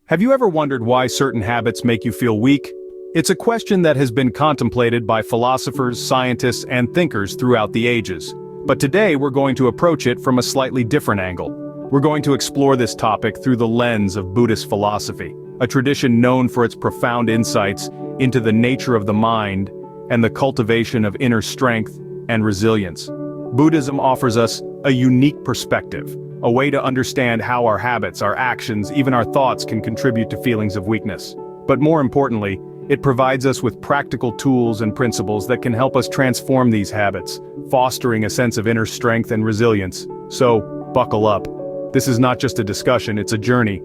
Have you ever wondered why certain habits make you feel weak? It's a question that has been contemplated by philosophers, scientists, and thinkers throughout the ages. But today we're going to approach it from a slightly different angle. We're going to explore this topic through the lens of Buddhist philosophy, a tradition known for its profound insights into the nature of the mind and the cultivation of inner strength and resilience. Buddhism offers us a unique perspective, a way to understand how our habits, our actions, even our thoughts can contribute to feelings of weakness. But more importantly, it provides us with practical tools and principles that can help us transform these habits, fostering a sense of inner strength and resilience. So, buckle up. This is not just a discussion, it's a journey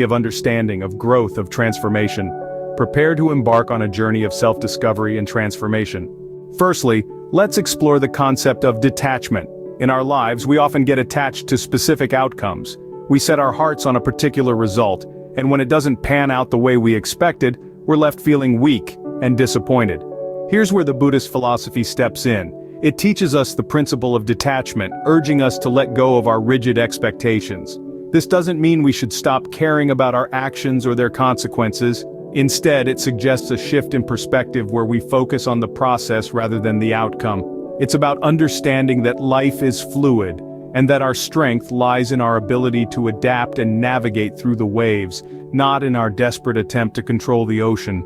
of understanding, of growth, of transformation. Prepare to embark on a journey of self-discovery and transformation. Firstly, let's explore the concept of detachment. In our lives, we often get attached to specific outcomes. We set our hearts on a particular result, and when it doesn't pan out the way we expected, we're left feeling weak and disappointed. Here's where the Buddhist philosophy steps in. It teaches us the principle of detachment, urging us to let go of our rigid expectations. This doesn't mean we should stop caring about our actions or their consequences. Instead, it suggests a shift in perspective where we focus on the process rather than the outcome. It's about understanding that life is fluid, and that our strength lies in our ability to adapt and navigate through the waves, not in our desperate attempt to control the ocean.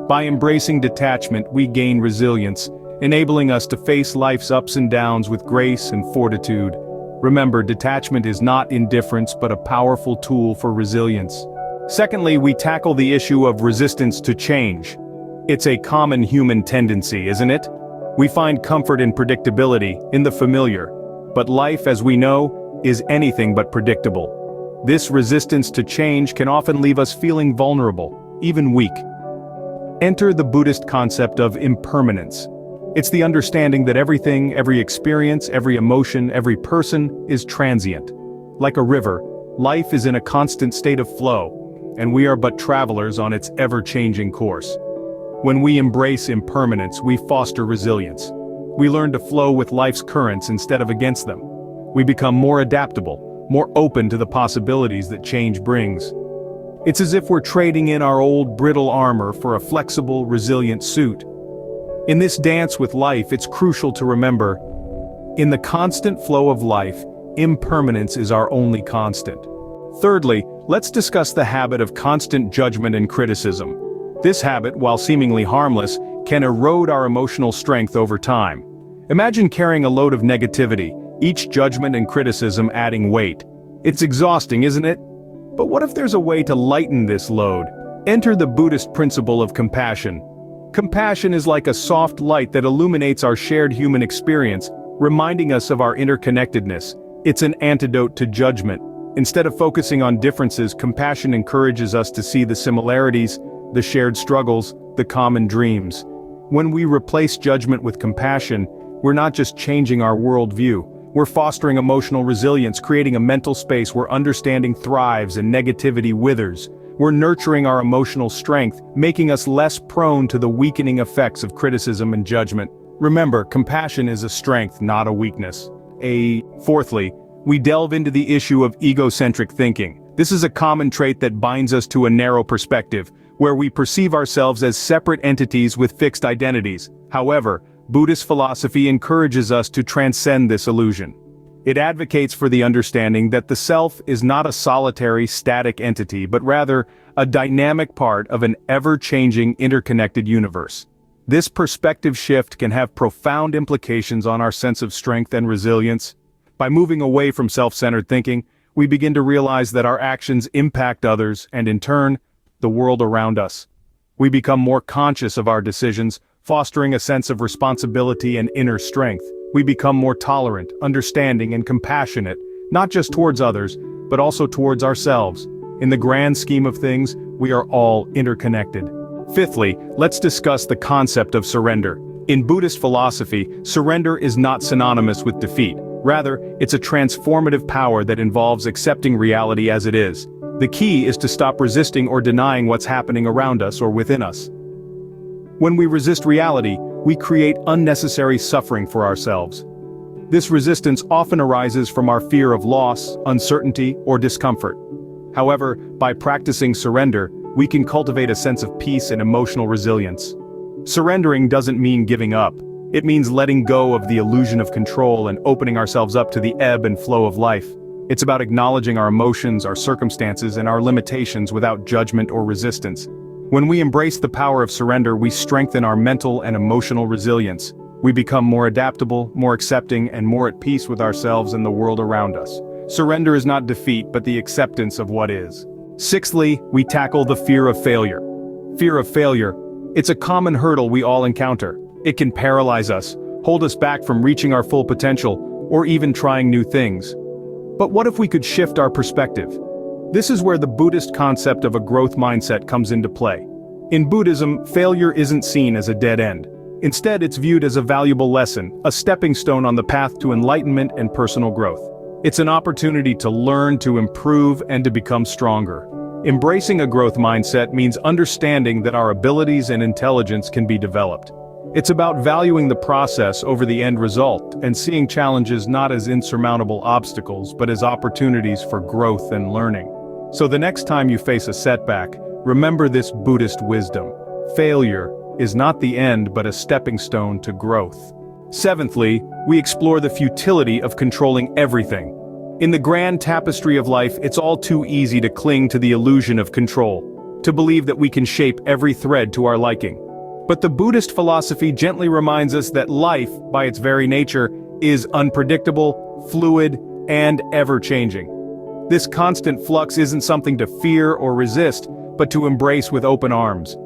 By embracing detachment, we gain resilience, enabling us to face life's ups and downs with grace and fortitude. Remember, detachment is not indifference but a powerful tool for resilience. Secondly, we tackle the issue of resistance to change. It's a common human tendency, isn't it? We find comfort in predictability, in the familiar. But life, as we know, is anything but predictable. This resistance to change can often leave us feeling vulnerable, even weak. Enter the Buddhist concept of impermanence. It's the understanding that everything, every experience, every emotion, every person is transient. Like a river, life is in a constant state of flow, and we are but travelers on its ever-changing course. When we embrace impermanence, we foster resilience. We learn to flow with life's currents instead of against them. We become more adaptable, more open to the possibilities that change brings. It's as if we're trading in our old brittle armor for a flexible, resilient suit. In this dance with life, it's crucial to remember, in the constant flow of life, impermanence is our only constant. Thirdly, let's discuss the habit of constant judgment and criticism. This habit, while seemingly harmless, can erode our emotional strength over time. Imagine carrying a load of negativity, each judgment and criticism adding weight. It's exhausting, isn't it? But what if there's a way to lighten this load? Enter the Buddhist principle of compassion. Compassion is like a soft light that illuminates our shared human experience, reminding us of our interconnectedness. It's an antidote to judgment. Instead of focusing on differences, compassion encourages us to see the similarities, the shared struggles, the common dreams. When we replace judgment with compassion, we're not just changing our worldview, we're fostering emotional resilience, creating a mental space where understanding thrives and negativity withers. We're nurturing our emotional strength, making us less prone to the weakening effects of criticism and judgment. Remember, compassion is a strength, not a weakness. Fourthly, we delve into the issue of egocentric thinking. This is a common trait that binds us to a narrow perspective, where we perceive ourselves as separate entities with fixed identities. However, Buddhist philosophy encourages us to transcend this illusion. It advocates for the understanding that the self is not a solitary, static entity, but rather a dynamic part of an ever-changing, interconnected universe. This perspective shift can have profound implications on our sense of strength and resilience. By moving away from self-centered thinking, we begin to realize that our actions impact others and, in turn, the world around us. We become more conscious of our decisions, fostering a sense of responsibility and inner strength. We become more tolerant, understanding, and compassionate, not just towards others, but also towards ourselves. In the grand scheme of things, we are all interconnected. Fifthly, let's discuss the concept of surrender. In Buddhist philosophy, surrender is not synonymous with defeat. Rather, it's a transformative power that involves accepting reality as it is. The key is to stop resisting or denying what's happening around us or within us. When we resist reality, we create unnecessary suffering for ourselves. This resistance often arises from our fear of loss, uncertainty, or discomfort. However, by practicing surrender, we can cultivate a sense of peace and emotional resilience. Surrendering doesn't mean giving up. It means letting go of the illusion of control and opening ourselves up to the ebb and flow of life. It's about acknowledging our emotions, our circumstances, and our limitations without judgment or resistance. When we embrace the power of surrender, we strengthen our mental and emotional resilience. We become more adaptable, more accepting, and more at peace with ourselves and the world around us. Surrender is not defeat, but the acceptance of what is. Sixthly, we tackle the fear of failure. Fear of failure. It's a common hurdle we all encounter. It can paralyze us, hold us back from reaching our full potential, or even trying new things. But what if we could shift our perspective? This is where the Buddhist concept of a growth mindset comes into play. In Buddhism, failure isn't seen as a dead end. Instead, it's viewed as a valuable lesson, a stepping stone on the path to enlightenment and personal growth. It's an opportunity to learn, to improve, and to become stronger. Embracing a growth mindset means understanding that our abilities and intelligence can be developed. It's about valuing the process over the end result and seeing challenges not as insurmountable obstacles but as opportunities for growth and learning. So the next time you face a setback, remember this Buddhist wisdom. Failure is not the end but a stepping stone to growth. Seventhly, we explore the futility of controlling everything. In the grand tapestry of life, it's all too easy to cling to the illusion of control, to believe that we can shape every thread to our liking. But the Buddhist philosophy gently reminds us that life, by its very nature, is unpredictable, fluid, and ever-changing. This constant flux isn't something to fear or resist, but to embrace with open arms.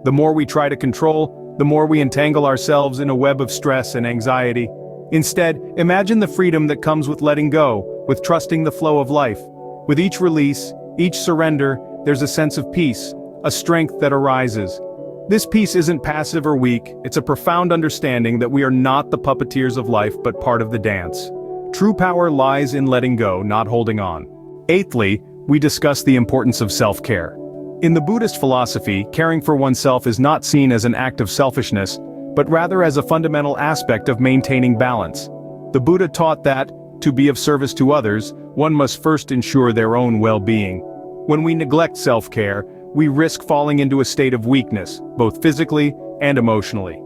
The more we try to control, the more we entangle ourselves in a web of stress and anxiety. Instead, imagine the freedom that comes with letting go, with trusting the flow of life. With each release, each surrender, there's a sense of peace, a strength that arises. This peace isn't passive or weak, it's a profound understanding that we are not the puppeteers of life but part of the dance. True power lies in letting go, not holding on. Eighthly, we discuss the importance of self-care. In the Buddhist philosophy, caring for oneself is not seen as an act of selfishness, but rather as a fundamental aspect of maintaining balance. The Buddha taught that, to be of service to others, one must first ensure their own well-being. When we neglect self-care, we risk falling into a state of weakness, both physically and emotionally.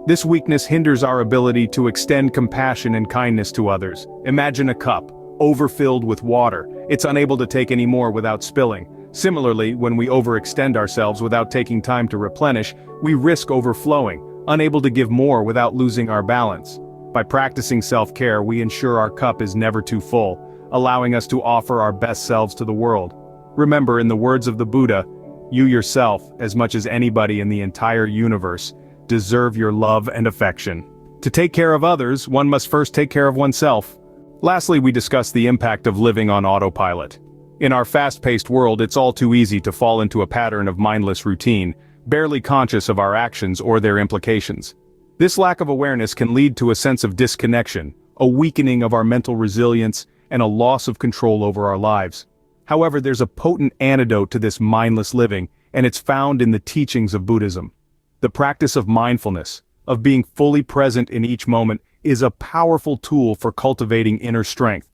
This weakness hinders our ability to extend compassion and kindness to others. Imagine a cup, overfilled with water. It's unable to take any more without spilling. Similarly, when we overextend ourselves without taking time to replenish, we risk overflowing, unable to give more without losing our balance. By practicing self-care, we ensure our cup is never too full, allowing us to offer our best selves to the world. Remember, in the words of the Buddha, you yourself, as much as anybody in the entire universe, deserve your love and affection. To take care of others, one must first take care of oneself. Lastly, we discuss the impact of living on autopilot. In our fast-paced world, it's all too easy to fall into a pattern of mindless routine, barely conscious of our actions or their implications. This lack of awareness can lead to a sense of disconnection, a weakening of our mental resilience, and a loss of control over our lives. However, there's a potent antidote to this mindless living, and it's found in the teachings of Buddhism. The practice of mindfulness, of being fully present in each moment, is a powerful tool for cultivating inner strength.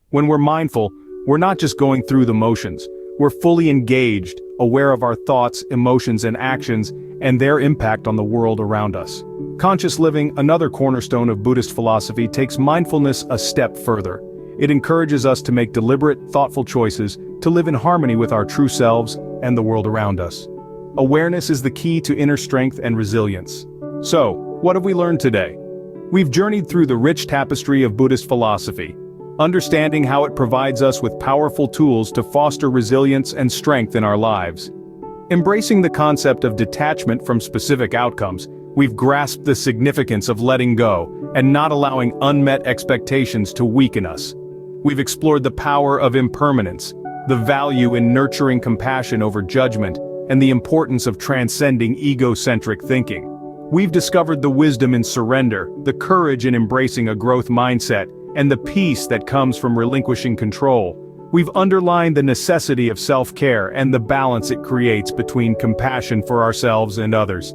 When we're mindful, we're not just going through the motions, we're fully engaged, aware of our thoughts, emotions, and actions, and their impact on the world around us. Conscious living, another cornerstone of Buddhist philosophy, takes mindfulness a step further. It encourages us to make deliberate, thoughtful choices, to live in harmony with our true selves and the world around us. Awareness is the key to inner strength and resilience. So, what have we learned today? We've journeyed through the rich tapestry of Buddhist philosophy, understanding how it provides us with powerful tools to foster resilience and strength in our lives. Embracing the concept of detachment from specific outcomes, we've grasped the significance of letting go and not allowing unmet expectations to weaken us. We've explored the power of impermanence, the value in nurturing compassion over judgment, and the importance of transcending egocentric thinking. We've discovered the wisdom in surrender, the courage in embracing a growth mindset, and the peace that comes from relinquishing control. We've underlined the necessity of self-care and the balance it creates between compassion for ourselves and others.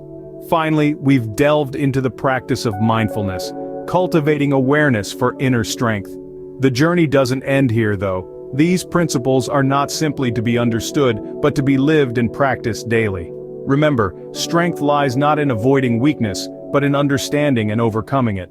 Finally, we've delved into the practice of mindfulness, cultivating awareness for inner strength. The journey doesn't end here, though. These principles are not simply to be understood, but to be lived and practiced daily. Remember, strength lies not in avoiding weakness, but in understanding and overcoming it.